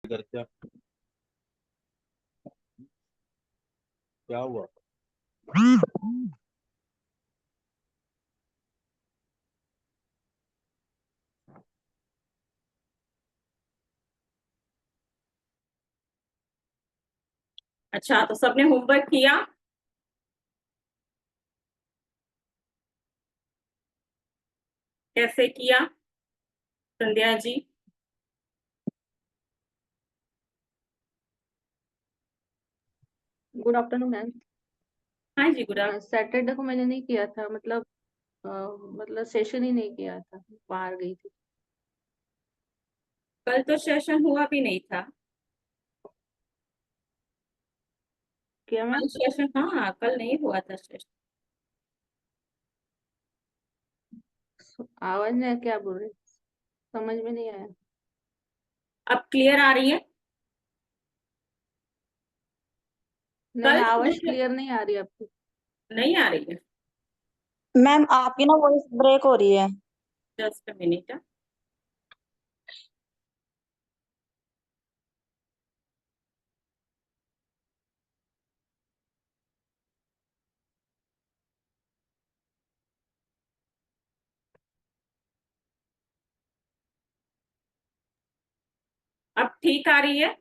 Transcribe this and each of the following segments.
घर क्या क्या हुआ? अच्छा, तो सबने होमवर्क किया? कैसे किया Sandhya ji? Good afternoon ma'am. हाँ जी, गुड आफ्टरनून। सैटरडे को मैंने नहीं किया था, मतलब सेशन ही नहीं किया था, बाहर गई थी। कल तो सेशन हुआ भी नहीं था। क्या मैम? कल सेशन, हाँ कल नहीं हुआ था सेशन। आवाज नहीं क्या बोल रहे, समझ में नहीं आया। अब क्लियर आ रही है? नहीं, कल आवाज सेशन क्लियर नहीं आ रही आपकी। नहीं आ रही है। मैम आपकी ना वॉइस ब्रेक हो रही है। Just minute. अब ठीक आ रही है?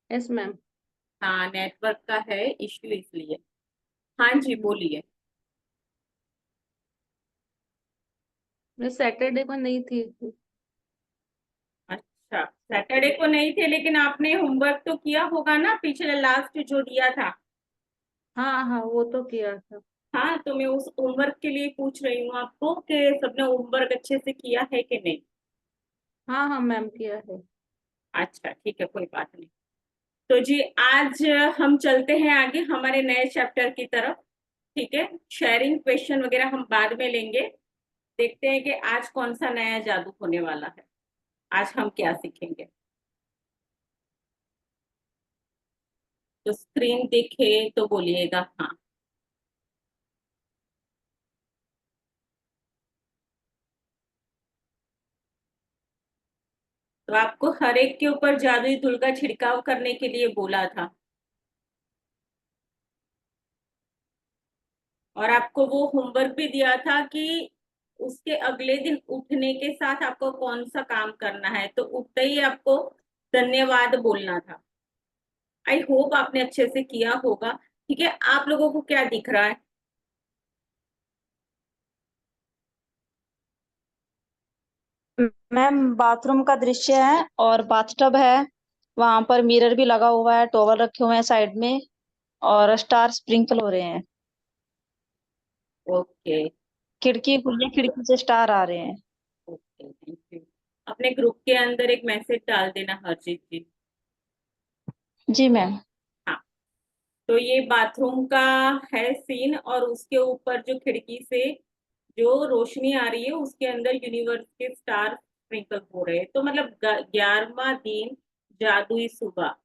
Yes ma'am. हाँ, नेटवर्क का है इश्यू इसलिए। हाँ जी, बोलिए। मैं सैटरडे को नहीं थी। अच्छा, सैटरडे को नहीं थे लेकिन आपने होमवर्क तो किया होगा ना, पिछले लास्ट जो दिया था। हाँ हाँ, वो तो किया था। हाँ, तो मैं उस होमवर्क के लिए पूछ रही हूँ आपको कि सबने होमवर्क अच्छे से किया है कि नहीं। हाँ हाँ मैम, किया है। अच्छा ठीक है, कोई बात नहीं। तो जी, आज हम चलते हैं आगे हमारे नए चैप्टर की तरफ। ठीक है, शेयरिंग क्वेश्चन वगैरह हम बाद में लेंगे। देखते हैं कि आज कौन सा नया जादू होने वाला है। आज हम क्या सीखेंगे। तो स्क्रीन दिखे तो बोलिएगा हाँ। तो आपको हर एक के ऊपर जादुई धूल का छिड़काव करने के लिए बोला था, और आपको वो होमवर्क भी दिया था कि उसके अगले दिन उठने के साथ आपको कौन सा काम करना है। तो उठते ही आपको धन्यवाद बोलना था। आई होप आपने अच्छे से किया होगा। ठीक है, आप लोगों को क्या दिख रहा है? मैम बाथरूम का दृश्य है और बाथटब है। वहां पर मिरर भी लगा हुआ है, टॉवल रखे हुए हैं साइड में और स्टार स्प्रिंकल हो रहे हैं। ओके। खिड़की खुली है, खिड़की से स्टार आ रहे हैं। Okay, thank you. अपने ग्रुप के अंदर एक मैसेज डाल देना हरजीत जी। जी मैम। हाँ, तो ये बाथरूम का है सीन, और उसके ऊपर जो खिड़की से जो रोशनी आ रही है उसके अंदर यूनिवर्स के स्टार स्प्रिंकल हो रहे हैं। तो मतलब 11वां दिन, जादुई सुबह,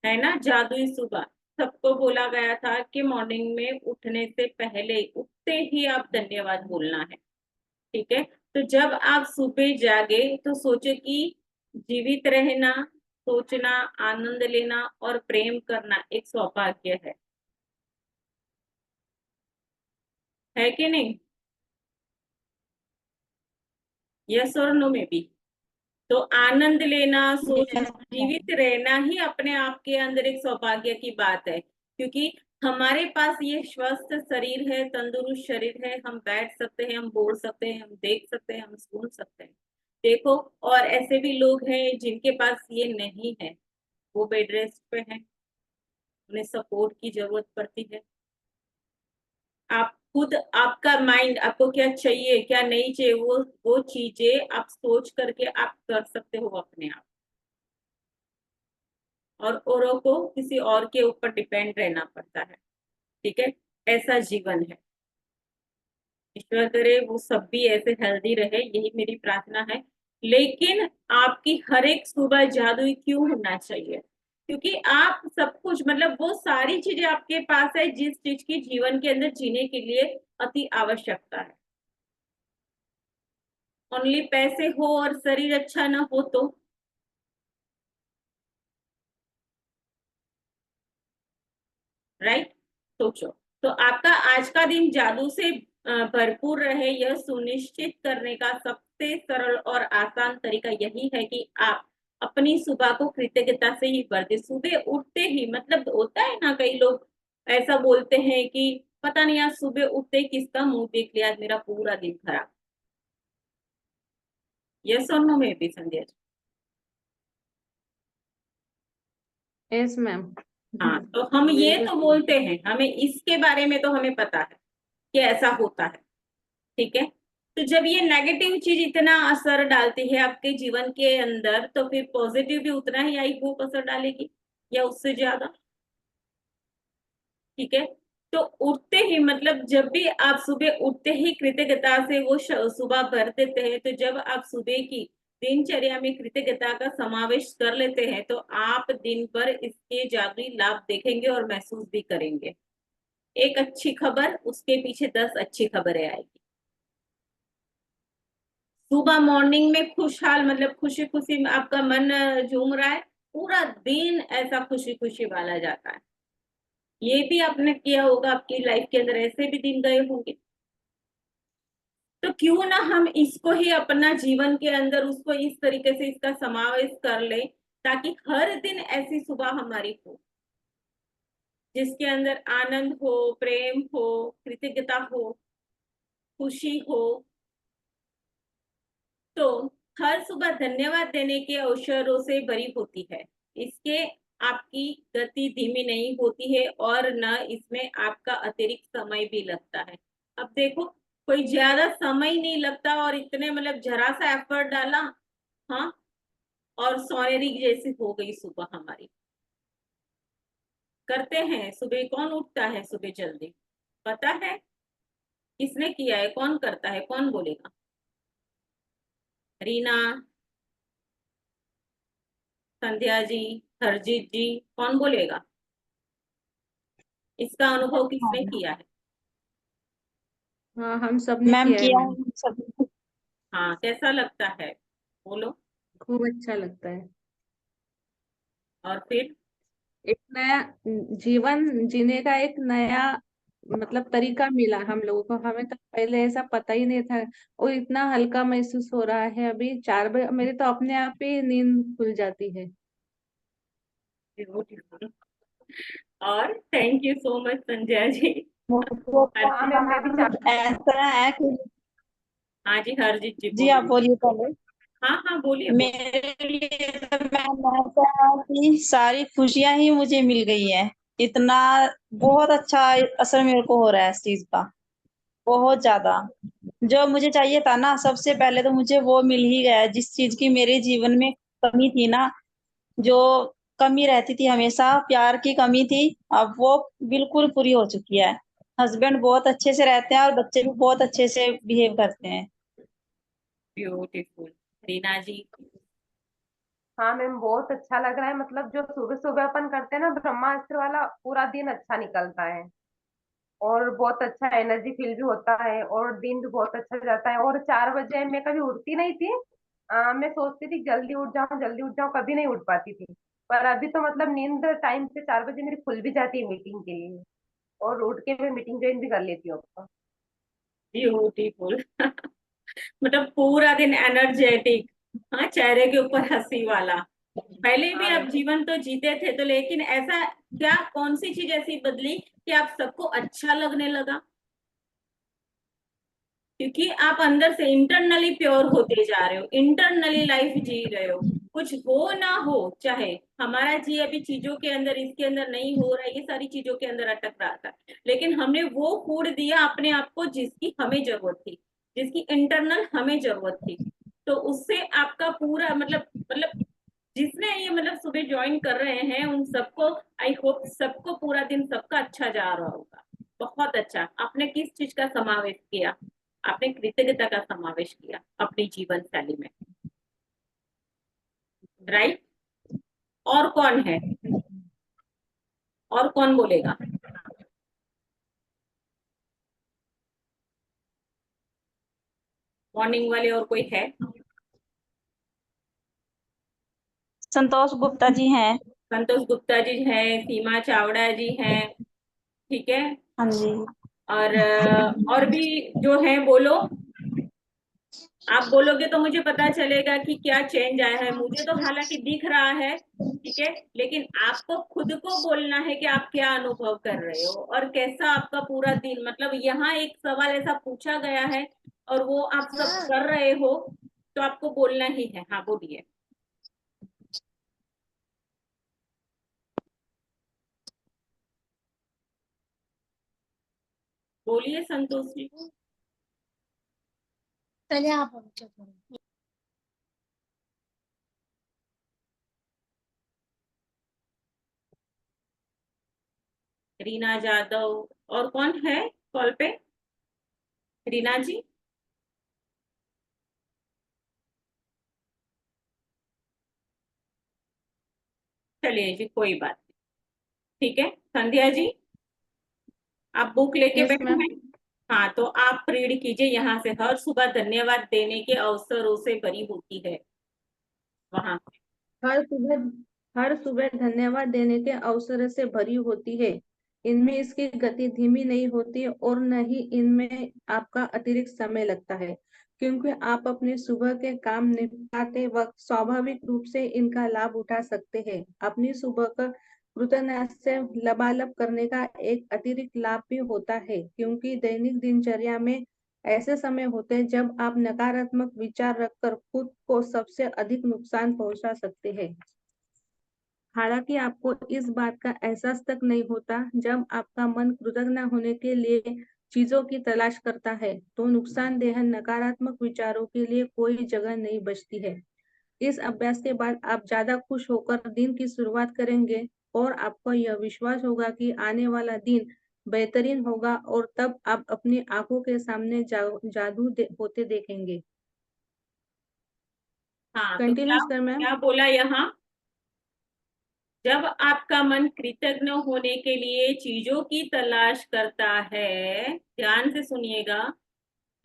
है ना, जादुई सुबह। सबको बोला गया था कि मॉर्निंग में उठने से पहले, उठते ही आप धन्यवाद बोलना है। ठीक है, तो जब आप सुबह जागे तो सोचे कि जीवित रहना, सोचना, आनंद लेना और प्रेम करना एक सौभाग्य है कि नहीं? यस और नो में भी। तो आनंद लेना, सोचना, Yes, जीवित रहना ही अपने आप के अंदर एक सौभाग्य की बात है, क्योंकि हमारे पास ये स्वस्थ शरीर है, तंदुरुस्त शरीर है। हम बैठ सकते हैं, हम बोल सकते हैं, हम देख सकते हैं, हम सुन सकते हैं। देखो, और ऐसे भी लोग हैं जिनके पास ये नहीं है, वो बेड रेस्ट पे हैं, उन्हें सपोर्ट की जरूरत पड़ती है। आप खुद, आपका माइंड आपको क्या चाहिए क्या नहीं चाहिए, वो चीजें आप सोच करके आप कर सकते हो अपने आप। और औरों को किसी और के ऊपर डिपेंड रहना पड़ता है। ठीक है, ऐसा जीवन है। ईश्वर करे वो सब भी ऐसे हेल्दी रहे, यही मेरी प्रार्थना है। लेकिन आपकी हर एक सुबह जादुई क्यों होना चाहिए? क्योंकि आप सब कुछ, मतलब वो सारी चीजें आपके पास है जिस चीज की जीवन के अंदर जीने के लिए अति आवश्यकता है। ओनली पैसे हो और शरीर अच्छा ना हो तो राइट। सोचो, तो आपका आज का दिन जादू से भरपूर रहे, यह सुनिश्चित करने का सबसे सरल और आसान तरीका यही है कि आप अपनी सुबह को कृतज्ञता से ही भर दे। सुबह उठते ही, मतलब होता है ना, कई लोग ऐसा बोलते हैं कि पता नहीं आज सुबह उठते ही किसका मुंह देख लिया, आज मेरा पूरा दिन खराब। यस और नो में भी संध्या जी? Yes ma'am. हाँ, तो हम ये बिल्कुल तो सही। बोलते हैं, हमें इसके बारे में तो हमें पता है कि ऐसा होता है, ठीक है। तो जब ये नेगेटिव चीज इतना असर डालती है आपके जीवन के अंदर, तो फिर पॉजिटिव भी उतना ही आई होप असर डालेगी या उससे ज्यादा, ठीक है। तो उठते ही, मतलब जब भी आप सुबह उठते ही कृतज्ञता से वो सुबह भर देते हैं, तो जब आप सुबह की दिनचर्या में कृतज्ञता का समावेश कर लेते हैं, तो आप दिन भर इसके जादुई लाभ देखेंगे और महसूस भी करेंगे। एक अच्छी खबर, उसके पीछे 10 अच्छी खबरें आएगी। सुबह मॉर्निंग में खुशहाल, मतलब खुशी खुशी आपका मन झूम रहा है, पूरा दिन ऐसा खुशी खुशी वाला जाता है। ये भी आपने किया होगा, आपकी लाइफ के अंदर ऐसे भी दिन गए होंगे। तो क्यों ना हम इसको ही अपना जीवन के अंदर उसको इस तरीके से इसका समावेश कर ले, ताकि हर दिन ऐसी सुबह हमारी हो जिसके अंदर आनंद हो, प्रेम हो, कृतज्ञता हो, खुशी हो। तो हर सुबह धन्यवाद देने के अवसरों से भरी होती है। इसके आपकी गति धीमी नहीं होती है और न इसमें आपका अतिरिक्त समय भी लगता है। अब देखो, कोई ज्यादा समय नहीं लगता और इतने, मतलब जरा सा एफर्ट डाला, हाँ, और सोनेरी जैसी हो गई सुबह हमारी। करते हैं सुबह, कौन उठता है सुबह जल्दी? पता है किसने किया है, कौन करता है, कौन बोलेगा? रीना, संध्या जी, हरजीत जी, कौन बोलेगा? इसका अनुभव किसने किया है? हाँ, हम सब ने मैम किया है किया मैम। है सब। हाँ, कैसा लगता है, बोलो। खूब अच्छा लगता है। और फिर एक नया जीवन जीने का एक नया मतलब तरीका मिला हम लोगों को। हमें तो पहले ऐसा पता ही नहीं था। और इतना हल्का महसूस हो रहा है। अभी 4 बजे मेरी तो अपने आप ही नींद खुल जाती है। ब्यूटीफुल। और thank you so much Sanjay ji. मुझको हाँ मैम, मैं भी तो ऐसा है कि हाँ जी, हरजीत जी जी आप बोलिए। बोलिए पहले। हाँ हाँ, बोलिए बोलिए। मेरे लिए तो मैम ऐसा है कि सारी खुशियां ही मुझे मिल गई है। इतना बहुत अच्छा असर मेरे को हो रहा है इस चीज का, बहुत ज्यादा। जो मुझे चाहिए था ना, सबसे पहले तो मुझे वो मिल ही गया है। जिस चीज की मेरे जीवन में कमी थी ना, जो कमी रहती थी हमेशा, प्यार की कमी थी, अब वो बिल्कुल पूरी हो चुकी है। हस्बैंड बहुत अच्छे से रहते हैं और बच्चे भी बहुत अच्छे से बिहेव करते हैं। ब्यूटीफुल। रीना जी? हाँ मैम, बहुत अच्छा लग रहा है। मतलब जो सुबह सुबह अपन करते हैं ना ब्रह्मास्त्र वाला, पूरा दिन अच्छा निकलता है और बहुत अच्छा एनर्जी फील भी होता है और दिन भी बहुत अच्छा जाता है। और 4 बजे मैं कभी उठती नहीं थी। मैं सोचती थी जल्दी उठ जाऊं जल्दी उठ जाऊं, कभी नहीं उठ पाती थी। पर अभी तो मतलब नींद टाइम से 4 बजे मेरी खुल भी जाती है मीटिंग के लिए, और उठ के मैं मीटिंग ज्वाइन भी कर लेती हूँ अब तो। ब्यूटीफुल। मतलब पूरा दिन एनर्जेटिक, हाँ, चेहरे के ऊपर हंसी वाला। पहले भी हाँ आप मैम। जीवन तो जीते थे, तो लेकिन ऐसा क्या, कौन सी चीज ऐसी बदली कि आप सबको अच्छा लगने लगा? क्योंकि आप अंदर से इंटरनली प्योर होते जा रहे हो, इंटरनली लाइफ जी रहे हो। कुछ हो ना हो, चाहे हमारा जी अभी चीजों के अंदर, इसके अंदर नहीं हो रहा है, ये सारी चीजों के अंदर अटक रहा था, लेकिन हमने वो फूड दिया अपने आप को जिसकी हमें जरूरत थी, जिसकी इंटरनल हमें जरूरत थी। तो उससे आपका पूरा, मतलब जिसने ये, मतलब सुबह ज्वाइन कर रहे हैं उन सबको, आई होप सबको पूरा दिन सबका अच्छा जा रहा होगा। बहुत अच्छा। आपने किस चीज का समावेश किया? आपने कृतज्ञता का समावेश किया अपनी जीवन शैली में, राइट। और कौन है, और कौन बोलेगा? मॉर्निंग वाले और कोई है? संतोष गुप्ता जी हैं। संतोष गुप्ता जी हैं, सीमा चावड़ा जी हैं, ठीक है। हाँ जी। और भी जो है बोलो, आप बोलोगे तो मुझे पता चलेगा कि क्या चेंज आया है। मुझे तो हालांकि दिख रहा है, ठीक है, लेकिन आपको खुद को बोलना है कि आप क्या अनुभव कर रहे हो और कैसा आपका पूरा दिन, मतलब यहाँ एक सवाल ऐसा पूछा गया है और वो आप सब कर रहे हो, तो आपको बोलना ही है। हाँ बोलिए। बोलिए संतोष जी। पहले आप बोलो। रीना जादव, और कौन है कॉल पे? रीना जी। चलिए जी, कोई बात नहीं, ठीक है। संध्या जी, आप बुक लेके यस बैठे मैम। हैं? हाँ, तो आप रीड कीजिए यहाँ से। हर सुबह धन्यवाद देने के अवसरों से भरी होती है, वहां। हर सुबह हर सुबह धन्यवाद देने के अवसर से भरी होती है। इनमें इसकी गति धीमी नहीं होती और न ही इनमें आपका अतिरिक्त समय लगता है, क्योंकि आप अपने सुबह के काम निपटाते वक्त स्वाभाविक रूप से इनका लाभ उठा सकते हैं। अपनी सुबह का कृतज्ञता से लबालब करने का एक अतिरिक्त लाभ भी होता है, क्योंकि दैनिक दिनचर्या में ऐसे समय होते हैं जब आप नकारात्मक विचार रखकर खुद को सबसे अधिक नुकसान पहुंचा सकते हैं। हालांकि आपको इस बात का एहसास तक नहीं होता। जब आपका मन कृतज्ञ होने के लिए चीजों की तलाश करता है, तो नुकसानदेह नकारात्मक विचारों के लिए कोई जगह नहीं बचती है। इस अभ्यास के बाद आप ज्यादा खुश होकर दिन की शुरुआत करेंगे और आपको यह विश्वास होगा कि आने वाला दिन बेहतरीन होगा, और तब आप अपनी आंखों के सामने जादू होते देखेंगे। हाँ, तो क्या कंटिन्यूस कर मैम। क्या बोला यहाँ? जब आपका मन कृतज्ञ होने के लिए चीजों की तलाश करता है, ध्यान से सुनिएगा,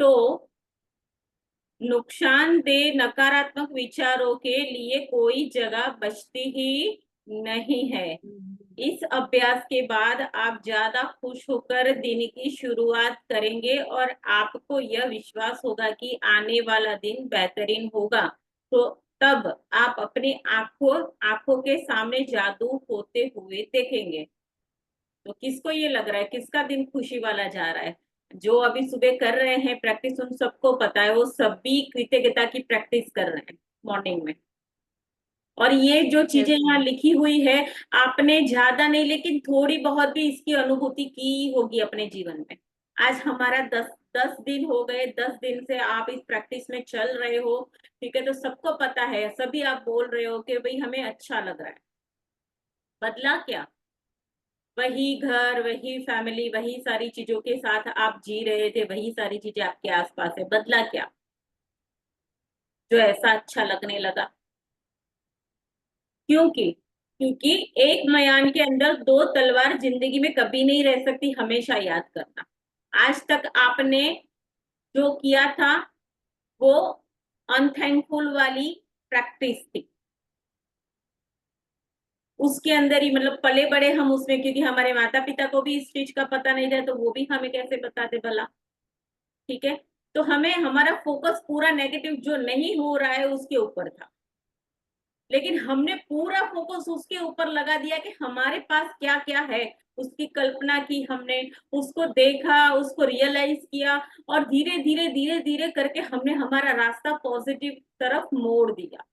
तो नुकसानदेह नकारात्मक विचारों के लिए कोई जगह बचती ही नहीं है। इस अभ्यास के बाद आप ज्यादा खुश होकर दिन की शुरुआत करेंगे और आपको यह विश्वास होगा कि आने वाला दिन बेहतरीन होगा। तो तब आप अपनी आंखों आंखों के सामने जादू होते हुए देखेंगे। तो किसको ये लग रहा है किसका दिन खुशी वाला जा रहा है? जो अभी सुबह कर रहे हैं प्रैक्टिस, उन सबको पता है, वो सभी कृतज्ञता की प्रैक्टिस कर रहे हैं मॉर्निंग में। और ये जो चीजें यस यहाँ मैम। लिखी हुई है, आपने ज्यादा नहीं लेकिन थोड़ी बहुत भी इसकी अनुभूति की होगी अपने जीवन में। आज हमारा 10 दिन हो गए, 10 दिन से आप इस प्रैक्टिस में चल रहे हो, ठीक है। तो सबको पता है, सभी आप बोल रहे हो कि भाई हमें अच्छा लग रहा है। बदला क्या? वही घर, वही फैमिली, वही सारी चीजों के साथ आप जी रहे थे, वही सारी चीजें आपके आसपास है। बदला क्या जो ऐसा अच्छा लगने लगा? क्योंकि क्योंकि एक मयान के अंदर दो तलवार जिंदगी में कभी नहीं रह सकती, हमेशा याद करना। आज तक आपने जो किया था वो अनथैंकफुल वाली प्रैक्टिस थी। उसके अंदर ही मतलब पले बड़े हम उसमें, क्योंकि हमारे माता पिता को भी इस चीज का पता नहीं था, तो वो भी हमें कैसे बताते भला? ठीक है। तो हमें हमारा फोकस पूरा नेगेटिव जो नहीं हो रहा है उसके ऊपर था, लेकिन हमने पूरा फोकस उसके ऊपर लगा दिया कि हमारे पास क्या क्या है। उसकी कल्पना की हमने, उसको देखा, उसको रियलाइज किया, और धीरे धीरे धीरे धीरे करके हमने हमारा रास्ता पॉजिटिव तरफ मोड़ दिया।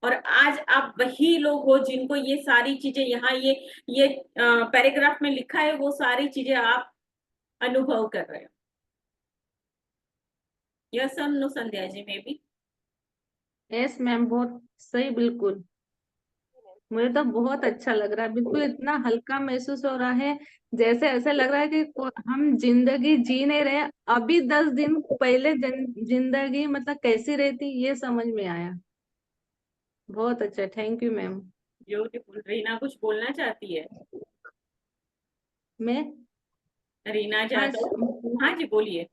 और आज आप वही लोग हो जिनको ये सारी चीजें यहाँ ये पैराग्राफ में लिखा है, वो सारी चीजें आप अनुभव कर रहे हो। यस और नो संध्या जी में भी? यस मैम, बहुत सही, बिल्कुल। मुझे तो बहुत अच्छा लग रहा है, बिल्कुल इतना हल्का महसूस हो रहा है, जैसे ऐसे लग रहा है कि हम जिंदगी जी नहीं रहे। अभी 10 दिन पहले जिंदगी मतलब कैसी रहती ये समझ में आया। बहुत अच्छा, thank you ma'am. Beautiful. Reena कुछ बोलना चाहती है? मैं रीना हाँ जादव, हाँ जी बोलिए।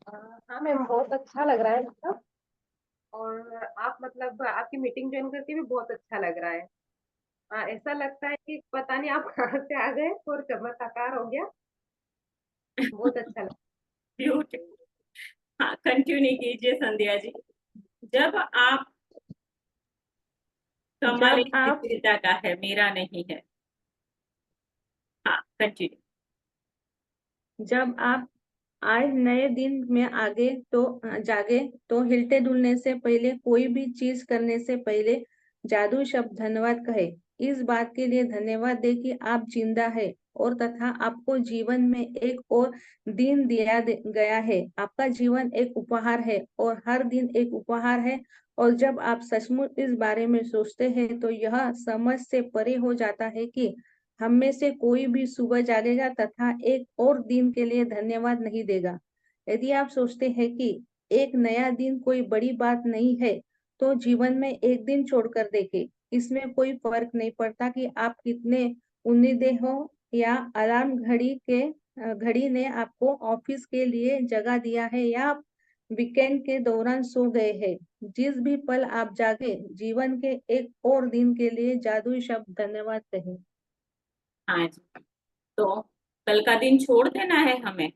हाँ मैम, बहुत अच्छा लग रहा है मतलब। और आप मतलब आपकी मीटिंग ज्वाइन करके भी बहुत अच्छा लग रहा है। हाँ, ऐसा लगता है कि पता नहीं आप कहाँ से आ गए और चमत्कार हो गया। बहुत अच्छा लगा। ब्यूटीफुल। हाँ, कंटिन्यू कीजिए संध्या जी। जब आप कमाल जब आप पिता का है, मेरा नहीं है। हाँ, कंटिन्यू। जब आप आज नए दिन में आगे तो जागे तो हिलते डुलने से पहले, कोई भी चीज करने से पहले जादू शब्द धन्यवाद कहे। इस बात के लिए धन्यवाद दे कि आप जिंदा है और तथा आपको जीवन में एक और दिन गया है। आपका जीवन एक उपहार है और हर दिन एक उपहार है। और जब आप सचमुच इस बारे में सोचते हैं तो यह समझ से परे हो जाता है कि हम में से कोई भी सुबह जागेगा तथा एक और दिन के लिए धन्यवाद नहीं देगा। यदि आप सोचते हैं कि एक नया दिन कोई बड़ी बात नहीं है, तो जीवन में एक दिन छोड़कर देखें। इसमें कोई फर्क नहीं पड़ता कि आप कितने उम्मीदे हो या अलार्म घड़ी ने आपको ऑफिस के लिए जगा दिया है या आप वीकेंड के दौरान सो गए हैं। जिस भी पल आप जागे, जीवन के एक और दिन के लिए जादुई शब्द धन्यवाद कहें। हाँ जी। तो कल का दिन छोड़ देना है हमें,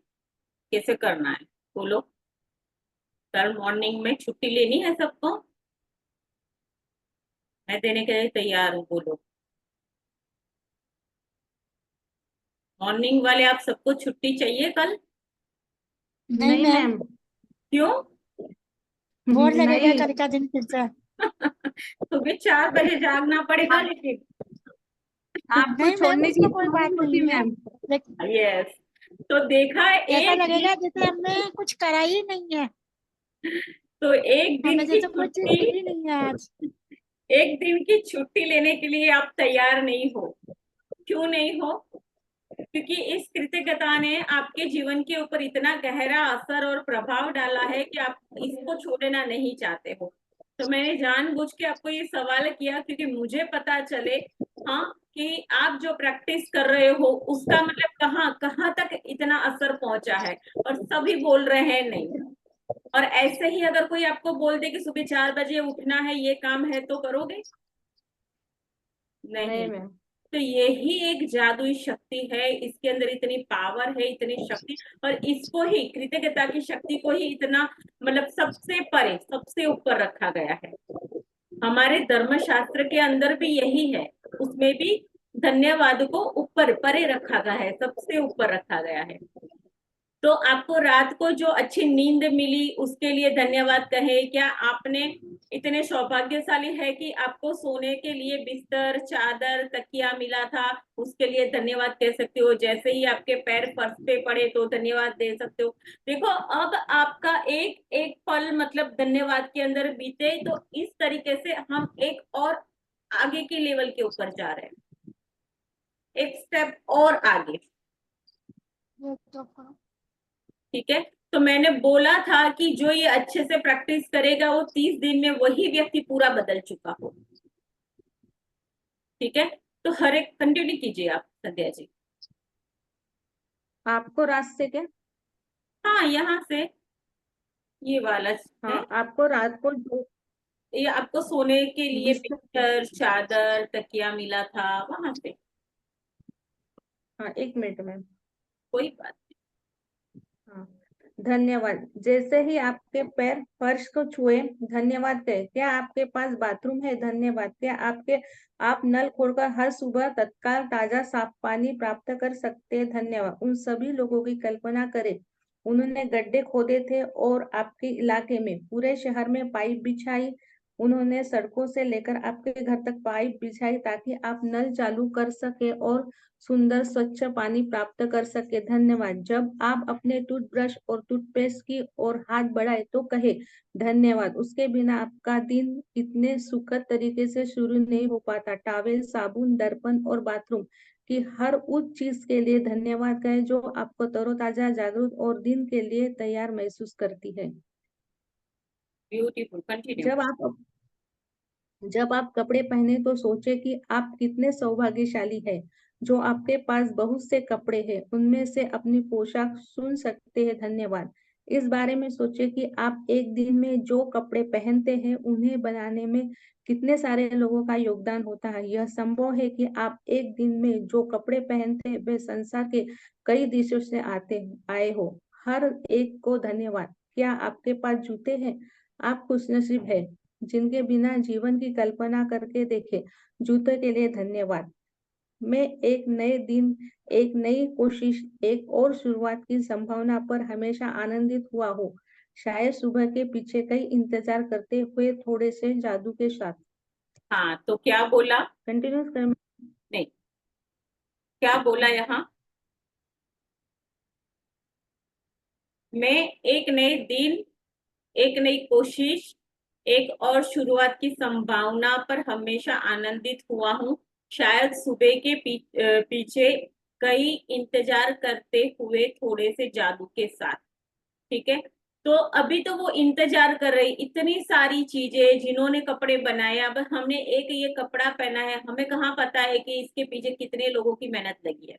कैसे करना है बोलो? कल मॉर्निंग में छुट्टी लेनी है सबको? मैं देने के लिए तैयार हूँ, बोलो। मॉर्निंग वाले आप सबको छुट्टी चाहिए कल? नहीं मैम, मैम, क्यों? बोर लगेगा नहीं कल का दिन फिर से। सुबह 4 बजे जागना पड़ेगा आप, लेकिन। आपको नहीं मैम, छोड़ने की उसमें कोई इच्छा बात नहीं होती नहीं है, मैम। लेकिन यस। तो देखा, ऐसा एक लगेगा दिन, जैसे हमने कुछ करा ही नहीं है, तो एक दिन हमें की जैसे कोई चीज छुट्टी, मिली नहीं है आज। एक दिन की छुट्टी लेने के लिए आप तैयार नहीं हो। क्यों नहीं हो? क्योंकि इस कृतज्ञता ने आपके जीवन के ऊपर इतना गहरा असर और प्रभाव डाला है कि आप इसको छोड़ना नहीं चाहते हो। तो मैंने जानबूझ के आपको ये सवाल किया क्योंकि मुझे पता चले, हाँ, कि आप जो प्रैक्टिस कर रहे हो उसका मतलब कहाँ कहाँ तक इतना असर पहुंचा है। और सभी बोल रहे हैं नहीं। और ऐसे ही अगर कोई आपको बोल दे कि सुबह 4 बजे उठना है, ये काम है, तो करोगे? नहीं नहीं। मैम। तो यही एक जादुई शक्ति है, इसके अंदर इतनी पावर है, इतनी शक्ति। और इसको ही, कृतज्ञता की शक्ति को ही इतना, मतलब सबसे परे, सबसे ऊपर रखा गया है। हमारे धर्मशास्त्र के अंदर भी यही है, उसमें भी धन्यवाद को ऊपर परे रखा गया है, सबसे ऊपर रखा गया है। तो आपको रात को जो अच्छी नींद मिली उसके लिए धन्यवाद कहे क्या? आपने इतने सौभाग्यशाली है कि आपको सोने के लिए बिस्तर, चादर, तकिया मिला था, उसके लिए धन्यवाद कह सकते हो। जैसे ही आपके पैर फर्श पे पड़े तो धन्यवाद दे सकते हो। देखो, अब आपका एक एक पल मतलब धन्यवाद के अंदर बीते, तो इस तरीके से हम एक और आगे के लेवल के ऊपर जा रहे हैं, एक स्टेप और आगे। ठीक है। तो मैंने बोला था कि जो ये अच्छे से प्रैक्टिस करेगा वो 30 दिन में वही व्यक्ति पूरा बदल चुका हो। ठीक है। तो हर एक कंटिन्यू कीजिए आप संध्या जी। आपको रात से क्या? हाँ, यहाँ से ये वाला है। हाँ, आपको रात को जो ये आपको सोने के लिए बिस्तर, बिस्तर, चादर, तकिया मिला था, वहां से। हाँ, 1 मिनट मैम। कोई बात हाँ, धन्यवाद। जैसे ही आपके पैर फर्श को छुए, धन्यवाद कहे। क्या आपके पास बाथरूम है? धन्यवाद। क्या आप नल खोलकर हर सुबह तत्काल ताजा साफ पानी प्राप्त कर सकते हैं? धन्यवाद। उन सभी लोगों की कल्पना करें, उन्होंने गड्ढे खोदे थे और आपके इलाके में, पूरे शहर में पाइप बिछाई। उन्होंने सड़कों से लेकर आपके घर तक पाइप बिछाई ताकि आप नल चालू कर सके और सुंदर स्वच्छ पानी प्राप्त कर सके। धन्यवाद। जब आप अपने टूथब्रश और टूथपेस्ट की ओर हाथ बढ़ाए तो कहे धन्यवाद। उसके बिना आपका दिन इतने सुखद तरीके से शुरू नहीं हो पाता। टॉवेल, साबुन, दर्पण और बाथरूम की हर उस चीज के लिए धन्यवाद कहें जो आपको तरोताजा, जागरूक और दिन के लिए तैयार महसूस करती है। Beautiful, continue. जब आप कपड़े पहने तो सोचे कि आप कितने सौभाग्यशाली हैं जो आपके पास बहुत से कपड़े हैं, उनमें से अपनी पोशाक चुन सकते हैं। धन्यवाद। इस बारे में सोचिए कि आप एक दिन में जो कपड़े पहनते हैं उन्हें बनाने में कितने सारे लोगों का योगदान होता है। यह संभव है कि आप एक दिन में जो कपड़े पहनते हैं वे संसार के कई देशों से आए हो। हर एक को धन्यवाद। क्या आपके पास जूते हैं? आप खुशनसीब है जिनके बिना जीवन की कल्पना करके देखें। जूते के लिए धन्यवाद। मैं एक नए दिन, एक नई कोशिश, एक और शुरुआत की संभावना पर हमेशा आनंदित हुआ हूँ। शायद सुबह के पीछे कई इंतजार करते हुए थोड़े से जादू के साथ। हाँ, तो क्या बोला? कंटिन्यूस कर। नहीं, क्या बोला यहाँ? मैं एक नए दिन, एक नई कोशिश, एक और शुरुआत की संभावना पर हमेशा आनंदित हुआ हूँ। शायद सुबह के पीछे कई इंतजार करते हुए थोड़े से जादू के साथ। ठीक है, तो अभी तो वो इंतजार कर रही, इतनी सारी चीजें जिन्होंने कपड़े बनाए, अब हमने एक ये कपड़ा पहना है, हमें कहाँ पता है कि इसके पीछे कितने लोगों की मेहनत लगी है,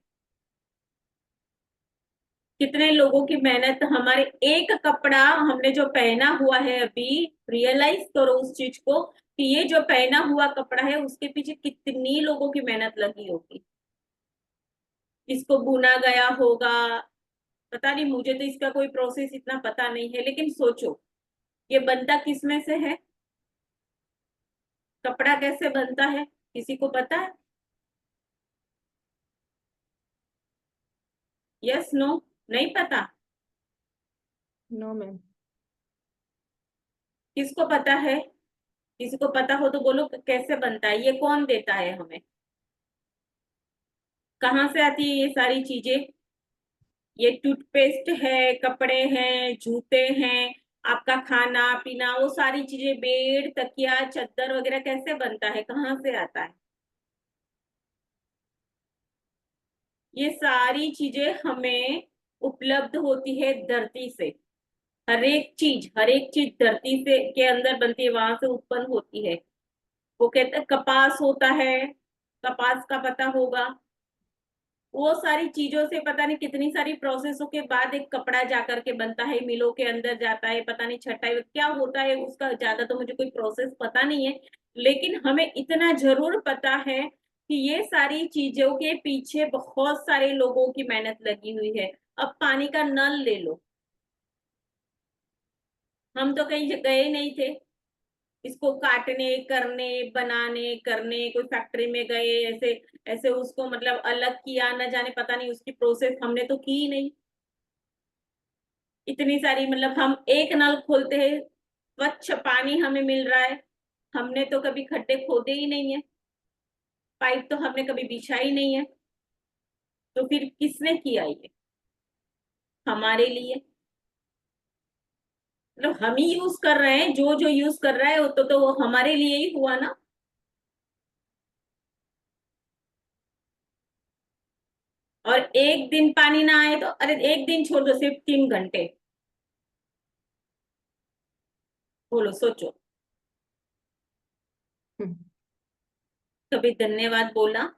कितने लोगों की मेहनत। हमारे एक कपड़ा हमने जो पहना हुआ है, अभी रियलाइज करो उस चीज को कि ये जो पहना हुआ कपड़ा है उसके पीछे कितनी लोगों की मेहनत लगी होगी। इसको बुना गया होगा, पता नहीं, मुझे तो इसका कोई प्रोसेस इतना पता नहीं है, लेकिन सोचो ये बनता किस में से है, कपड़ा कैसे बनता है, किसी को पता है? Yes no? नहीं पता? No ma'am. किसको पता है? किसी को पता हो तो बोलो कैसे बनता है, ये कौन देता है हमें, कहाँ से आती है ये सारी चीजें? ये टूथपेस्ट है, कपड़े हैं, जूते हैं, आपका खाना पीना, वो सारी चीजें, बेड, तकिया, चादर वगैरह कैसे बनता है, कहाँ से आता है? ये सारी चीजें हमें उपलब्ध होती है धरती से। हर एक चीज धरती से के अंदर बनती है, वहां से उत्पन्न होती है। वो कहते हैं कपास होता है, कपास का पता होगा। वो सारी चीजों से पता नहीं कितनी सारी प्रोसेसों के बाद एक कपड़ा जाकर के बनता है, मिलों के अंदर जाता है, पता नहीं छटाई क्या होता है उसका, ज्यादा तो मुझे कोई प्रोसेस पता नहीं है, लेकिन हमें इतना जरूर पता है कि ये सारी चीजों के पीछे बहुत सारे लोगों की मेहनत लगी हुई है। अब पानी का नल ले लो, हम तो कहीं गए नहीं थे इसको काटने, करने, बनाने, करने, कोई फैक्ट्री में गए ऐसे ऐसे उसको मतलब अलग किया, न जाने पता नहीं उसकी प्रोसेस हमने तो की ही नहीं। इतनी सारी मतलब हम एक नल खोलते हैं, स्वच्छ पानी हमें मिल रहा है, हमने तो कभी खड्डे खोदे ही नहीं है, पाइप तो हमने कभी बिछा ही नहीं है, तो फिर किसने किया ये? हमारे लिए। मतलब हम ही यूज कर रहे हैं, जो जो यूज कर रहा है वो तो वो हमारे लिए ही हुआ ना। और एक दिन पानी ना आए तो, अरे एक दिन छोड़ दो, सिर्फ 3 घंटे, बोलो सोचो, कभी धन्यवाद बोला?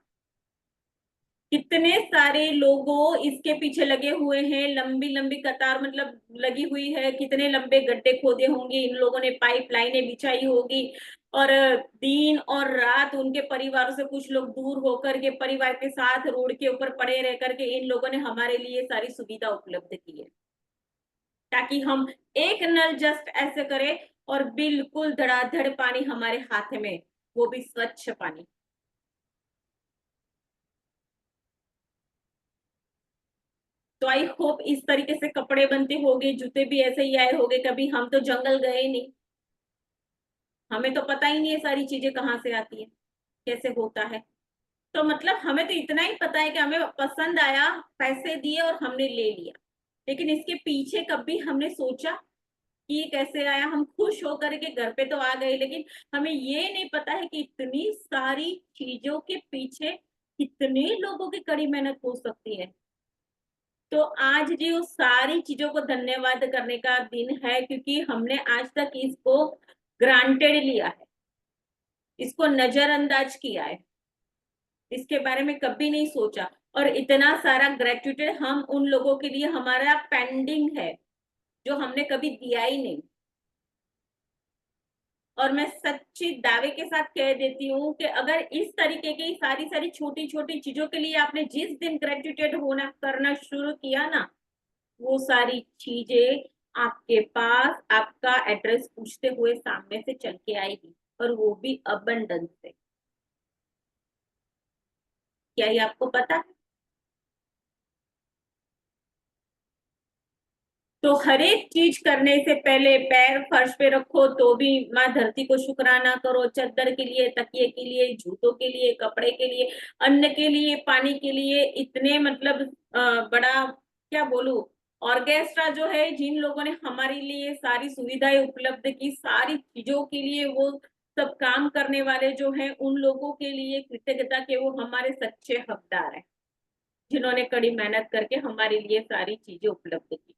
कितने सारे लोगों इसके पीछे लगे हुए हैं, लंबी लंबी कतार मतलब लगी हुई है, कितने लंबे गड्ढे खोदे होंगे, इन लोगों ने पाइप लाइनें बिछाई होगी, और दिन और रात उनके परिवारों से कुछ लोग दूर होकर के परिवार के साथ रोड के ऊपर पड़े रह करके इन लोगों ने हमारे लिए सारी सुविधा उपलब्ध की है, ताकि हम एक नल जस्ट ऐसे करें और बिल्कुल धड़ाधड़ पानी हमारे हाथ में, वो भी स्वच्छ पानी। तो आई होप इस तरीके से कपड़े बनते होंगे, जूते भी ऐसे ही आए होंगे, कभी हम तो जंगल गए नहीं, हमें तो पता ही नहीं है सारी चीजें कहाँ से आती है, कैसे होता है। तो मतलब हमें तो इतना ही पता है कि हमें पसंद आया, पैसे दिए और हमने ले लिया, लेकिन इसके पीछे कभी हमने सोचा कि ये कैसे आया? हम खुश होकर के घर पे तो आ गए, लेकिन हमें ये नहीं पता है कि इतनी सारी चीजों के पीछे कितने लोगों की कड़ी मेहनत हो सकती है। तो आज जी उस सारी चीजों को धन्यवाद करने का दिन है, क्योंकि हमने आज तक इसको ग्रांटेड लिया है, इसको नजरअंदाज किया है, इसके बारे में कभी नहीं सोचा, और इतना सारा ग्रेट्यूटेड हम उन लोगों के लिए हमारा पेंडिंग है, जो हमने कभी दिया ही नहीं। और मैं सच्ची दावे के साथ कह देती हूँ कि अगर इस तरीके की सारी सारी छोटी छोटी चीजों के लिए आपने जिस दिन ग्रेटिट्यूड होना करना शुरू किया ना, वो सारी चीजें आपके पास आपका एड्रेस पूछते हुए सामने से चल के आएगी, और वो भी अबंडेंस से। क्या ये आपको पता है? तो हर एक चीज करने से पहले पैर फर्श पे रखो तो भी माँ धरती को शुक्राना करो, चद्दर के लिए, तकिए के लिए, जूतों के लिए, कपड़े के लिए, अन्न के लिए, पानी के लिए, इतने मतलब बड़ा क्या बोलूं, ऑर्केस्ट्रा जो है, जिन लोगों ने हमारे लिए सारी सुविधाएं उपलब्ध की, सारी चीजों के लिए वो सब काम करने वाले जो हैं, उन लोगों के लिए कृतज्ञता के वो हमारे सच्चे हकदार हैं, जिन्होंने कड़ी मेहनत करके हमारे लिए सारी चीजें उपलब्ध की।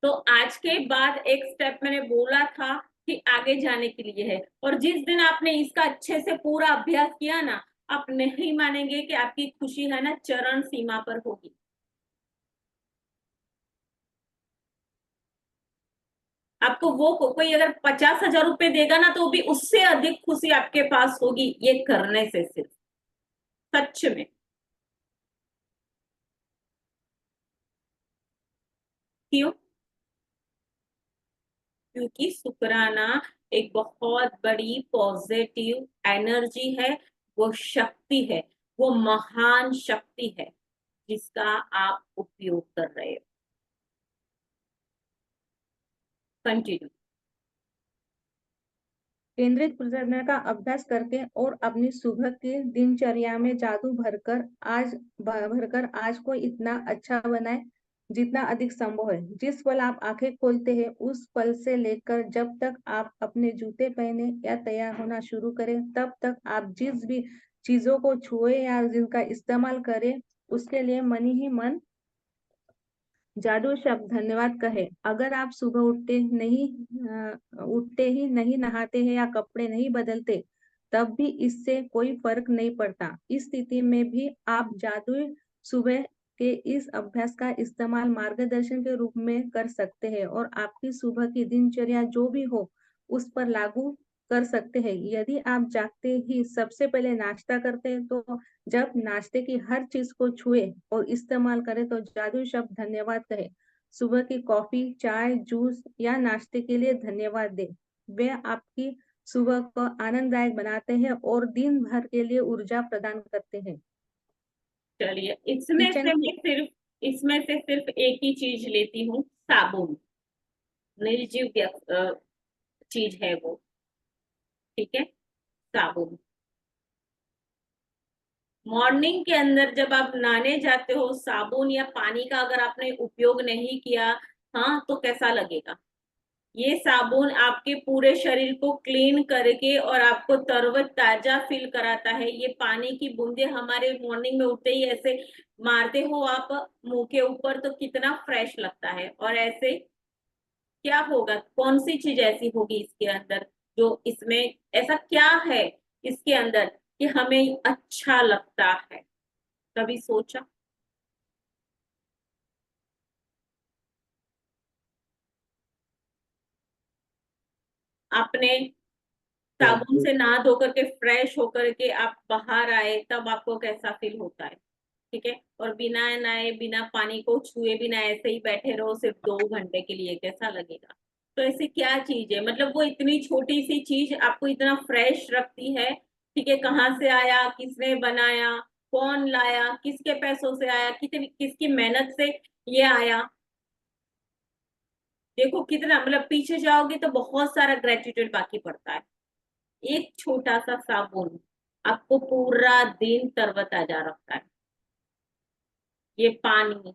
तो आज के बाद एक स्टेप मैंने बोला था कि आगे जाने के लिए है, और जिस दिन आपने इसका अच्छे से पूरा अभ्यास किया ना, आप नहीं मानेंगे कि आपकी खुशी है ना चरण सीमा पर होगी। आपको वो कोई अगर 50,000 रुपए देगा ना, तो भी उससे अधिक खुशी आपके पास होगी ये करने से, सिर्फ सच में। क्यों? क्योंकि शुक्राना एक बहुत बड़ी पॉजिटिव एनर्जी है, वो शक्ति है, वो महान शक्ति है जिसका आप उपयोग कर रहे हो। कंटिन्यू। केंद्रित प्रजनन का अभ्यास करके और अपनी सुबह की दिनचर्या में जादू भरकर आज को इतना अच्छा बनाए जितना अधिक संभव है। जिस पल आप आंखें खोलते हैं उस पल से लेकर जब तक आप अपने जूते पहने या तैयार होना शुरू करें, तब तक आप जिस भी चीजों को छुए या जिनका इस्तेमाल करें, उसके लिए मन ही मन जादू शब्द धन्यवाद कहे। अगर आप सुबह उठते ही नहीं नहाते हैं या कपड़े नहीं बदलते, तब भी इससे कोई फर्क नहीं पड़ता। इस स्थिति में भी आप जादू सुबह के इस अभ्यास का इस्तेमाल मार्गदर्शन के रूप में कर सकते हैं और आपकी सुबह की दिनचर्या जो भी हो उस पर लागू कर सकते हैं। यदि आप जागते ही सबसे पहले नाश्ता करते हैं, तो जब नाश्ते की हर चीज को छुए और इस्तेमाल करें तो जादू शब्द धन्यवाद कहे। सुबह की कॉफी, चाय, जूस या नाश्ते के लिए धन्यवाद दे। वे आपकी सुबह को आनंददायक बनाते हैं और दिन भर के लिए ऊर्जा प्रदान करते हैं। चलिए, किचन इसमें से सिर्फ एक ही चीज लेती हूँ, साबुन। निर्जीव चीज है वो, ठीक है, साबुन। मॉर्निंग के अंदर जब आप नहाने जाते हो, साबुन या पानी का अगर आपने उपयोग नहीं किया, हाँ, तो कैसा लगेगा? ये साबुन आपके पूरे शरीर को क्लीन करके और आपको तरोताजा फील कराता है। ये पानी की बूंदे हमारे मॉर्निंग में उठते ही ऐसे मारते हो आप मुंह के ऊपर, तो कितना फ्रेश लगता है। और ऐसे क्या होगा, कौन सी चीज ऐसी होगी इसके अंदर, जो इसमें ऐसा क्या है इसके अंदर कि हमें अच्छा लगता है? कभी सोचा? आपने साबुन से नहा धो करके फ्रेश होकर के आप बाहर आए, तब आपको कैसा फील होता है? ठीक है, और बिना नहाए, बिना पानी को छुए, बिना ऐसे ही बैठे रहो सिर्फ 2 घंटे के लिए, कैसा लगेगा? तो ऐसी क्या चीज है, मतलब वो इतनी छोटी सी चीज आपको इतना फ्रेश रखती है? ठीक है, कहाँ से आया, किसने बनाया, कौन लाया, किसके पैसों से आया, कितनी किसकी मेहनत से ये आया? देखो कितना, मतलब पीछे जाओगे तो बहुत सारा ग्रेटिट्यूड बाकी पड़ता है। एक छोटा सा साबुन आपको पूरा दिन तरोताजा रखता है। ये पानी,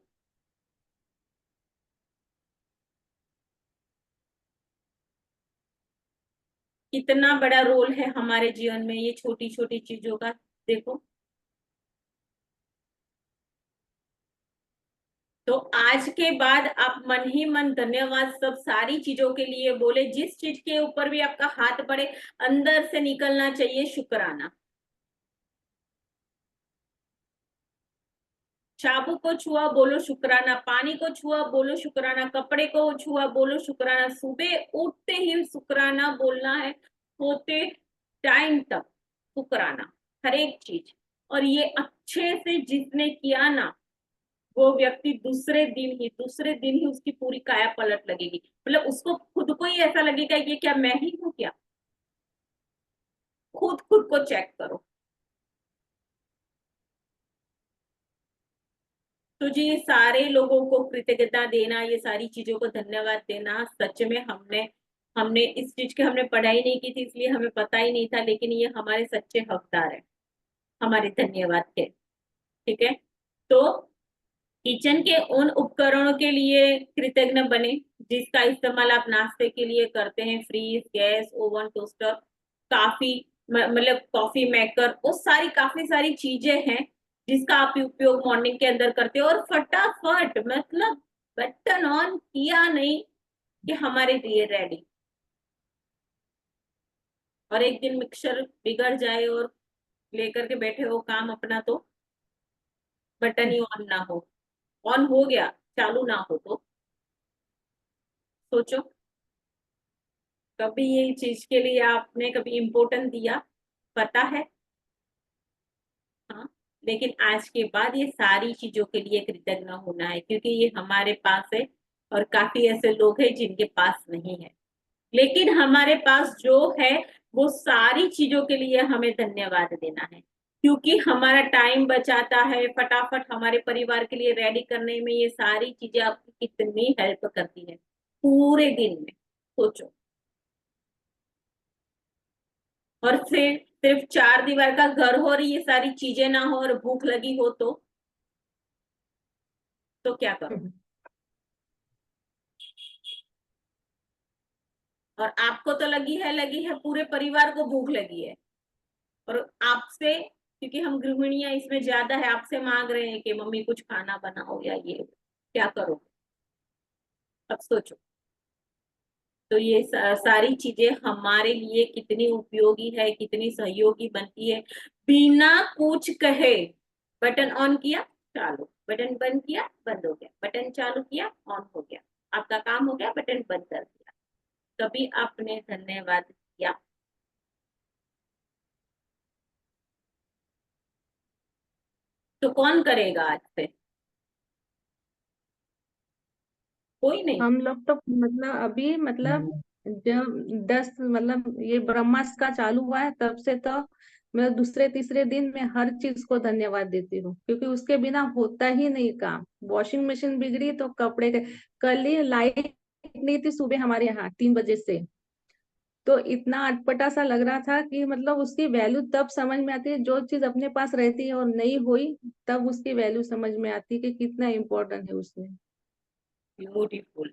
कितना बड़ा रोल है हमारे जीवन में ये छोटी छोटी चीजों का। देखो, तो आज के बाद आप मन ही मन धन्यवाद सब सारी चीजों के लिए बोले, जिस चीज के ऊपर भी आपका हाथ पड़े, अंदर से निकलना चाहिए शुक्राना। चाबू को छुआ बोलो शुक्राना, पानी को छुआ बोलो शुक्राना, कपड़े को छुआ बोलो शुक्राना, सुबह उठते ही शुक्राना बोलना है, सोते टाइम तक शुक्राना, हर एक चीज। और ये अच्छे से जिसने किया ना, वो व्यक्ति दूसरे दिन ही उसकी पूरी काया पलट लगेगी। मतलब उसको खुद को ही ऐसा लगेगा ये क्या मैं ही हूं क्या। खुद को चेक करो। तो जी ये सारे लोगों को कृतज्ञता देना, ये सारी चीजों को धन्यवाद देना, सच में हमने हमने इस चीज की हमने पढ़ाई नहीं की थी, इसलिए हमें पता ही नहीं था, लेकिन ये हमारे सच्चे हकदार है हमारे धन्यवाद के। ठीक है, तो किचन के उन उपकरणों के लिए कृतज्ञ बने जिसका इस्तेमाल आप नाश्ते के लिए करते हैं, फ्रीज, गैस, ओवन, टोस्टर, काफी मतलब कॉफी मेकर, वो सारी काफी सारी चीजें हैं जिसका आप उपयोग मॉर्निंग के अंदर करते हो, और फटाफट मतलब बटन ऑन किया नहीं कि हमारे लिए रेडी। और एक दिन मिक्सर बिगड़ जाए और लेकर के बैठे हो काम अपना, तो बटन ही ऑन ना हो, ऑन हो गया चालू ना हो, तो सोचो कभी ये चीज के लिए आपने कभी इम्पोर्टेंस दिया, पता है। हाँ, लेकिन आज के बाद ये सारी चीजों के लिए कृतज्ञ होना है, क्योंकि ये हमारे पास है और काफी ऐसे लोग हैं जिनके पास नहीं है। लेकिन हमारे पास जो है वो सारी चीजों के लिए हमें धन्यवाद देना है, क्योंकि हमारा टाइम बचाता है, फटाफट हमारे परिवार के लिए रेडी करने में ये सारी चीजें आपकी कितनी हेल्प करती है पूरे दिन में, सोचो। और फिर सिर्फ 4 दीवार का घर हो और ये सारी चीजें ना हो और भूख लगी हो, तो क्या करो। और आपको तो लगी है, पूरे परिवार को भूख लगी है, और आपसे, क्योंकि हम गृहिणियां इसमें ज्यादा है, आपसे मांग रहे हैं कि मम्मी कुछ खाना बनाओ या ये, क्या करो। अब सोचो, तो ये सारी चीजें हमारे लिए कितनी उपयोगी है, कितनी सहयोगी बनती है, बिना कुछ कहे। बटन ऑन किया चालू, बटन बंद किया बंद हो गया, बटन चालू किया ऑन हो गया, आपका काम हो गया, बटन बंद कर दिया। कभी आपने धन्यवाद किया? तो कौन करेगा आज से? कोई नहीं। हम लोग तो मतलब अभी मतलब जब 10 मतलब ये ब्रह्मास्त्र का चालू हुआ है तब से तो मैं दूसरे तीसरे दिन में हर चीज को धन्यवाद देती हूँ, क्योंकि उसके बिना होता ही नहीं काम। वॉशिंग मशीन बिगड़ी तो कपड़े कल ही लाइट नहीं थी सुबह हमारे यहाँ 3 बजे से, तो इतना अटपटा सा लग रहा था कि मतलब उसकी वैल्यू तब समझ में आती है, जो चीज अपने पास रहती है और नहीं हुई तब उसकी वैल्यू समझ में आती है कि कितना इम्पोर्टेंट है उसमें। ब्यूटीफुल।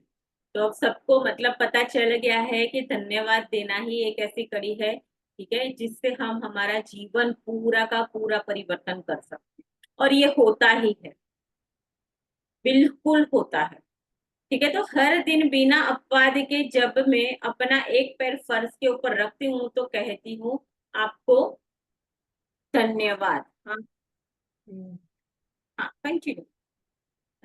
तो अब सबको मतलब पता चल गया है कि धन्यवाद देना ही एक ऐसी कड़ी है, ठीक है, जिससे हम हमारा जीवन पूरा का पूरा परिवर्तन कर सकते हैं। और ये होता ही है, बिल्कुल होता है। ठीक है, तो हर दिन बिना अपवाद के जब मैं अपना एक पैर फर्श के ऊपर रखती हूँ तो कहती हूँ आपको धन्यवाद। हाँ, हम्म। हाँ, कंटिन्यू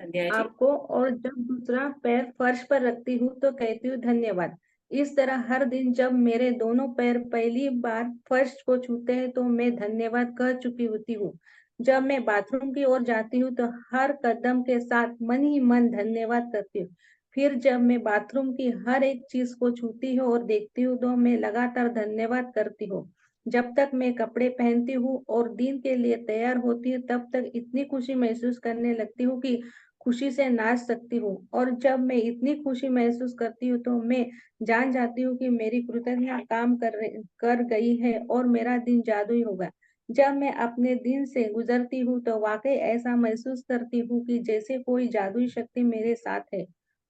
संध्या जी। आपको, और जब दूसरा पैर फर्श पर रखती हूँ तो कहती हूँ धन्यवाद। इस तरह हर दिन जब मेरे दोनों पैर पहली बार फर्श को छूते हैं तो मैं धन्यवाद कह चुकी होती हूँ। जब मैं बाथरूम की ओर जाती हूँ तो हर कदम के साथ मन ही मन धन्यवाद करती हूँ। फिर जब मैं बाथरूम की हर एक चीज को छूती हूँ और देखती हूँ तो मैं लगातार धन्यवाद करती हूँ। जब तक मैं कपड़े पहनती हूँ और दिन के लिए तैयार होती हूँ तब तक इतनी खुशी महसूस करने लगती हूँ कि खुशी से नाच सकती हूँ। और जब मैं इतनी खुशी महसूस करती हूँ तो मैं जान जाती हूँ कि मेरी कृतज्ञता काम कर गई है और मेरा दिन जादुई होगा। जब मैं अपने दिन से गुजरती हूँ तो वाकई ऐसा महसूस करती हूँ कि जैसे कोई जादुई शक्ति मेरे साथ है,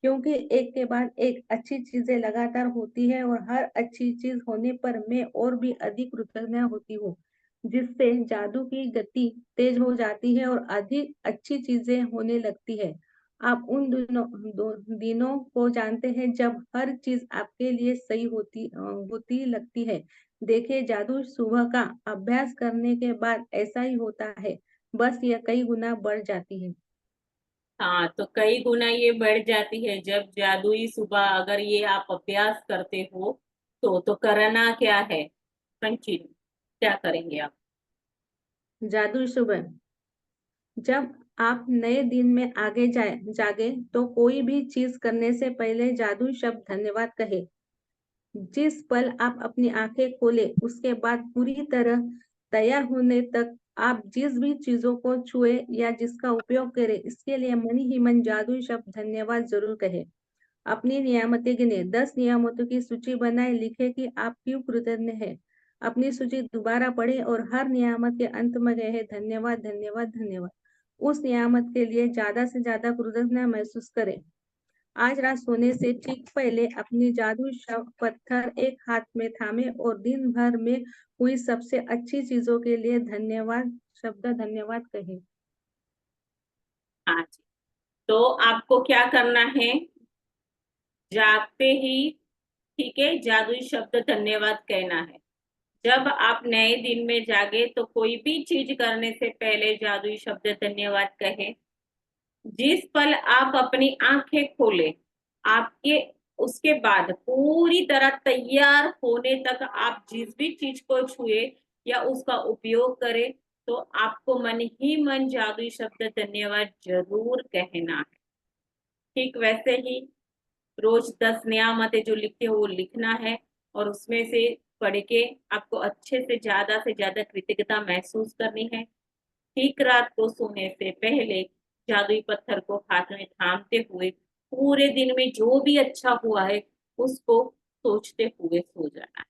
क्योंकि एक के बाद एक अच्छी चीजें लगातार होती है और हर अच्छी चीज होने पर मैं और भी अधिक कृतज्ञ होती हूँ, जिससे जादू की गति तेज हो जाती है और अधिक अच्छी चीजें होने लगती है। आप उन दिनों को जानते हैं जब हर चीज आपके लिए सही होती लगती है। देखिए, जादू सुबह का अभ्यास करने के बाद ऐसा ही होता है, बस यह कई गुना बढ़ जाती है। हाँ, तो कई गुना ये बढ़ जाती है जब जादुई सुबह अगर ये आप अभ्यास करते हो तो करना क्या है? कंटिन्यू, क्या करेंगे आप? जादुई सुबह। जब आप नए दिन में आगे जागे तो कोई भी चीज करने से पहले जादुई शब्द धन्यवाद कहे। जिस पल आप अपनी आंखें खोले उसके बाद पूरी तरह तैयार होने तक आप जिस भी चीजों को छुए या जिसका उपयोग करें इसके लिए मन ही मन जादुई शब्द धन्यवाद जरूर कहे। अपनी नियामतें गिने, 10 नियामतों की सूची बनाए, लिखे कि आप क्यों कृतज्ञ हैं। अपनी सूची दोबारा पढ़े और हर नियामत के अंत में कहे धन्यवाद धन्यवाद धन्यवाद। उस नियामत के लिए ज्यादा से ज्यादा कृतज्ञता महसूस करें। आज रात सोने से ठीक पहले अपनी जादुई पत्थर एक हाथ में थामे और दिन भर में हुई सबसे अच्छी चीजों के लिए धन्यवाद कहे। हाँ जी, तो आपको क्या करना है? जागते ही, ठीक है, जादुई शब्द धन्यवाद कहना है। जब आप नए दिन में जागे तो कोई भी चीज करने से पहले जादुई शब्द धन्यवाद कहे। जिस पल आप अपनी आंखें खोले आपके उसके बाद पूरी तरह तैयार होने तक आप जिस भी चीज को छुए या उसका उपयोग करें तो आपको मन ही मन जादुई शब्द धन्यवाद जरूर कहना है। ठीक वैसे ही रोज 10 नियामतें जो लिखते हो वो लिखना है और उसमें से पढ़ के आपको अच्छे से ज्यादा कृतज्ञता महसूस करनी है। ठीक रात को सोने से पहले जादुई पत्थर को हाथ में थामते हुए पूरे दिन में जो भी अच्छा हुआ है उसको सोचते हुए सो जाना है।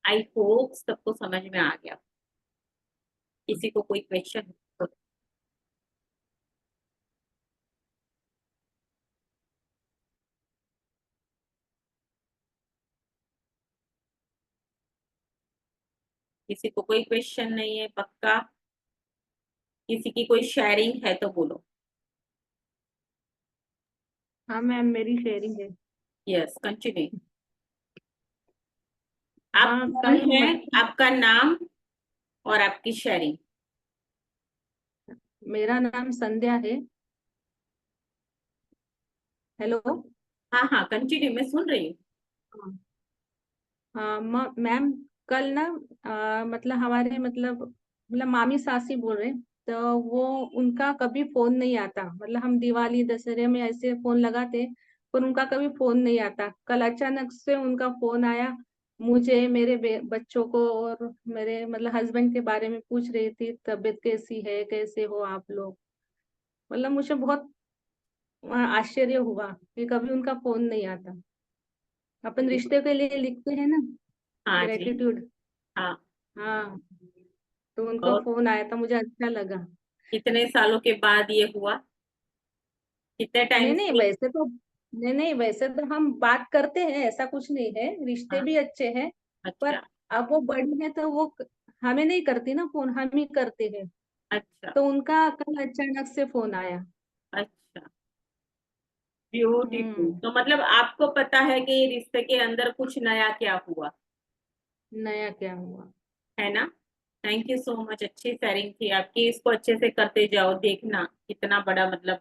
आई होप सबको समझ में आ गया। किसी को कोई क्वेश्चन? किसी को कोई क्वेश्चन नहीं है? पक्का? किसी की कोई शेयरिंग है तो बोलो। हाँ मैम, मेरी शेयरिंग है। Yes, continue. आप हाँ, कौन कल है? आपका नाम और आपकी शेयरिंग। मेरा नाम संध्या है। हेलो। हाँ हाँ, कंटिन्यू, मैं सुन रही हूँ। हाँ मैम, कल ना मतलब हमारे मतलब मामी सासी बोल रहे, तो वो उनका कभी फोन नहीं आता। मतलब हम दिवाली दशहरे में ऐसे फोन लगाते पर उनका कभी फोन नहीं आता। कल अचानक से उनका फोन आया। मुझे, मेरे बच्चों को और मेरे मतलब हस्बैंड के बारे में पूछ रही थी, तबीयत कैसी है, कैसे हो आप लोग। मतलब मुझे बहुत आश्चर्य हुआ कि कभी उनका फोन नहीं आता। अपन रिश्ते के लिए लिखते हैं ना, हाँ जी। ग्रेटिट्यूड। हाँ। हाँ, तो उनका और फोन आया था, मुझे अच्छा लगा। कितने सालों के बाद ये हुआ? कितने नहीं टाइम नहीं से? वैसे तो नहीं नहीं वैसे तो हम बात करते हैं, ऐसा कुछ नहीं है, रिश्ते हाँ। भी अच्छे हैं। पर अच्छा। अब वो बड़ी है तो वो हमें नहीं करती ना फोन, हम ही करते हैं। अच्छा। तो उनका कल अचानक से फोन आया। अच्छा, ब्यूटीफुल। हम्म। तो मतलब आपको पता है कि ये रिश्ते के अंदर कुछ नया क्या हुआ नया क्या हुआ? है ना? थैंक यू सो मच, अच्छी शेयरिंग थी आपकी। इसको अच्छे से करते जाओ, देखना कितना बड़ा मतलब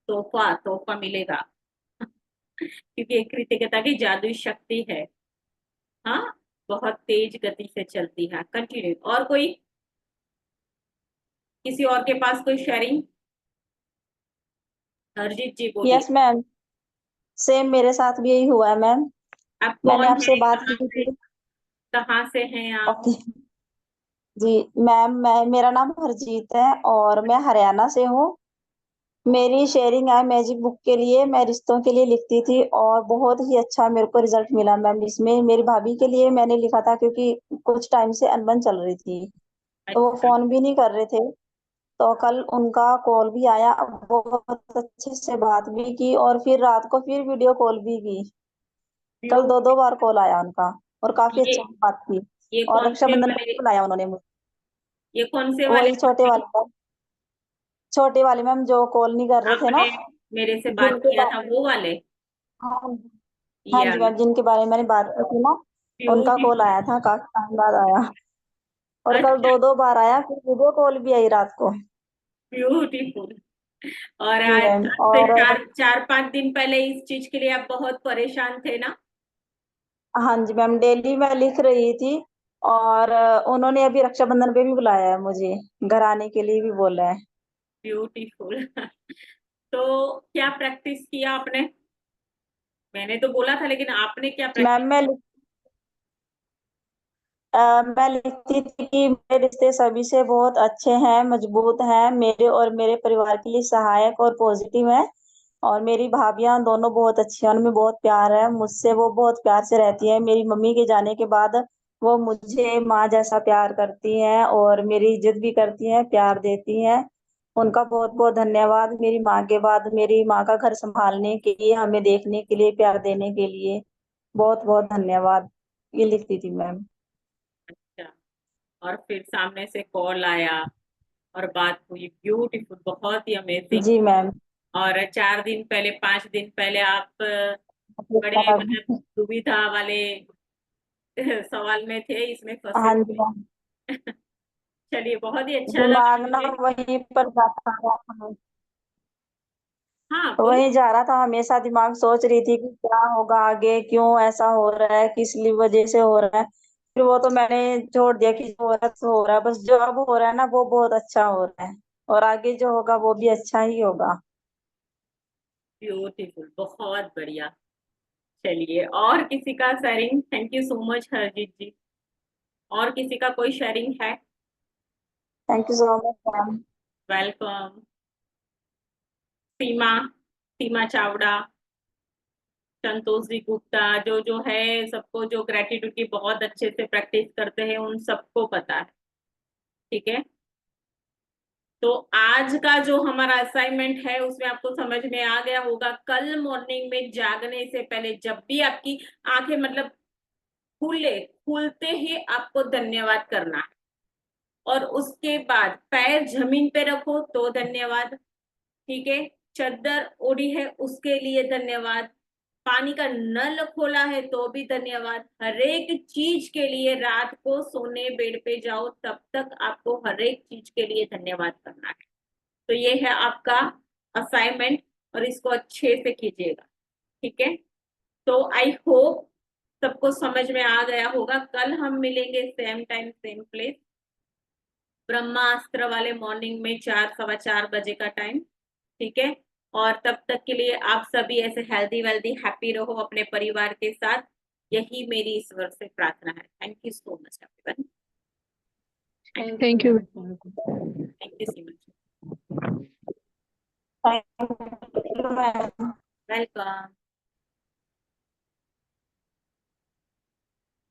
तोहफा तोहफा मिलेगा। क्योंकि एक कृतज्ञता की जादुई शक्ति है। हाँ, बहुत तेज गति से चलती है। कंटिन्यू। और कोई, किसी और के पास कोई शेयरिंग? हरजीत जी बोलिए। यस मैम, सेम मेरे साथ भी यही हुआ है मैम। आप मैंने कौन आपसे है? बात कहाँ की से? थी। कहाँ से हैं आप? ओके जी मैम, मेरा नाम हरजीत है और मैं हरियाणा से हूँ। मेरी शेयरिंग है मैजिक बुक के लिए, मैं रिश्तों के लिए लिखती थी और बहुत ही अच्छा मेरे को रिजल्ट मिला मैम। इसमें मेरी भाभी के लिए मैंने लिखा था क्योंकि कुछ टाइम से अनबन चल रही थी, तो वो अच्छा। फोन भी नहीं कर रहे थे। तो कल उनका कॉल भी आया, बहुत अच्छे से बात भी की और फिर रात को फिर वीडियो कॉल भी की। कल दो दो बार कॉल आया उनका और काफी ये अच्छा बात की। ये और कौन से रक्षाबंधन पर वाले? भी बुलाया उन्होंने मुझे। ये कौन से वाले वही छोटे भाभी? वाले मैम, छोटे वाले मैम जो कॉल नहीं कर रहे थे ना, आपने मेरे से बात जिनके किया बारे, था वो वाले? हाँ हाँ या जी मैम, जिनके बारे में मैंने बात की थी ना, उनका कॉल ब्यूटीफुल। आया था, काफी टाइम बाद आया। और कल अच्छा, दो दो बार आया, फिर वीडियो कॉल भी आई रात को। ब्यूटीफुल। और जी आज मैम। से और 4-5 दिन पहले इस चीज के लिए आप बहुत परेशान थे ना? हाँ जी मैम, डेली मैं लिख रही थी। और उन्होंने अभी रक्षाबंधन पे भी बुलाया है मुझे, घर आने के लिए भी बोला है। ब्यूटीफुल। तो क्या प्रैक्टिस किया आपने? मैंने तो बोला था, लेकिन आपने क्या प्रैक्टिस? मैम मैं लिखती थी कि मेरे रिश्ते सभी से बहुत अच्छे हैं, मजबूत हैं, मेरे और मेरे परिवार के लिए सहायक और पॉजिटिव है। और मेरी भाभियां दोनों बहुत अच्छी हैं, उनमें बहुत प्यार है मुझसे, वो बहुत प्यार से रहती है। मेरी मम्मी के जाने के बाद वो मुझे माँ जैसा प्यार करती हैं और मेरी इज्जत भी करती हैं, प्यार देती हैं। उनका बहुत बहुत धन्यवाद। मेरी माँ के बाद मेरी माँ का घर संभालने के लिए, हमें देखने के लिए, प्यार देने के लिए बहुत बहुत धन्यवाद। ये लिखती थी मैम। अच्छा, और फिर सामने से कॉल आया और बात हुई, ब्यूटीफुल, बहुत ही अमेजिंग। जी मैम। और 4 दिन पहले, 5 दिन पहले आप बड़े मतलब दुविधा वाले सवाल में थे, इसमें फंसे हाँ जी थे। मैम, चलिए, बहुत ही अच्छा लगा दिमाग ना मुझे। वहीं पर जाता था। हाँ, बोलिए। वहीं जा रहा था हमेशा, दिमाग सोच रही थी कि क्या होगा आगे, क्यों ऐसा हो रहा है, किस लिए वजह से हो रहा है। फिर वो तो मैंने छोड़ दिया कि जो हो रहा है सो हो रहा है, बस जो अब हो रहा है ना वो बहुत अच्छा हो रहा है। और आगे जो होगा वो भी अच्छा ही होगा। ब्यूटीफुल, बहुत बढ़िया। चलिए, और किसी का sharing? Thank you so much Harjeet ji. और किसी का कोई शेयरिंग है? Thank you so much ma'am. Welcome. Seema, Seema Chavda, Santosh ji Gupta, जो जो है, सबको जो ग्रेटिट्यूड की बहुत अच्छे से प्रैक्टिस करते हैं, उन सबको पता है। ठीक है। तो आज का जो हमारा असाइनमेंट है उसमें आपको समझ में आ गया होगा। कल मॉर्निंग में जागने से पहले जब भी आपकी आंखें मतलब खुलते ही आपको धन्यवाद करना है। और उसके बाद पैर जमीन पे रखो तो धन्यवाद। ठीक है। चादर ओढ़ी है उसके लिए धन्यवाद। पानी का नल खोला है तो भी धन्यवाद। हर एक चीज के लिए, रात को सोने बेड पे जाओ तब तक आपको हर एक चीज के लिए धन्यवाद करना है। तो ये है आपका असाइनमेंट, और इसको अच्छे से कीजिएगा। ठीक है। तो आई होप सबको समझ में आ गया होगा। कल हम मिलेंगे सेम टाइम सेम प्लेस, ब्रह्मास्त्र वाले मॉर्निंग में 4-4:15 बजे का टाइम। ठीक है। और तब तक के लिए आप सभी ऐसे हेल्दी वेल्दी हैप्पी रहो अपने परिवार के साथ। यही मेरी ईश्वर से प्रार्थना है। Thank you so much everyone. Thank you. Thank you so much. Thank you ma'am. Welcome.